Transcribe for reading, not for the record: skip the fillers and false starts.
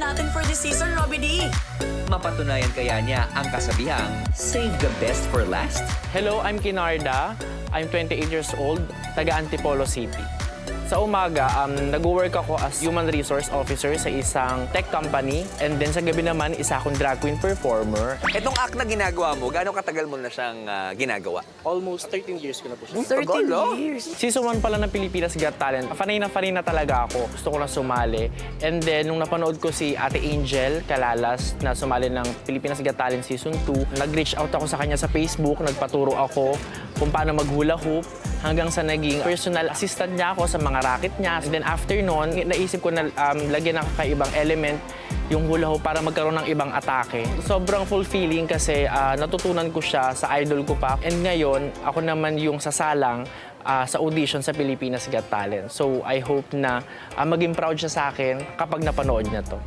natin for this season, Robbie D? Mapatunayan kaya niya ang kasabihang, save the best for last? Hello, I'm Kinarda. I'm 28 years old, taga Antipolo City. Sa umaga, nag-work ako as Human Resource Officer sa isang tech company. And then sa gabi naman, isa akong drag queen performer. Itong act na ginagawa mo, gaano katagal mo na siyang ginagawa? Almost 13 years ko na po siya. 13 years. Season 1 pala ng Pilipinas Got Talent. Fanay na talaga ako. Gusto ko na sumali. And then, nung napanood ko si Ate Angel Calalas na sumali ng Pilipinas Got Talent Season 2, nag-reach out ako sa kanya sa Facebook, nagpaturo ako kung paano mag-hula hoop, hanggang sa naging personal assistant niya ako sa mga racket niya. And then after noon, naisip ko na lagyan ng kakaibang element yung hula hoop para magkaroon ng ibang atake. Sobrang fulfilling kasi natutunan ko siya sa idol ko pa. And ngayon, ako naman yung sasalang sa audition sa Pilipinas Got Talent. So I hope na maging proud siya sa akin kapag napanood niya to.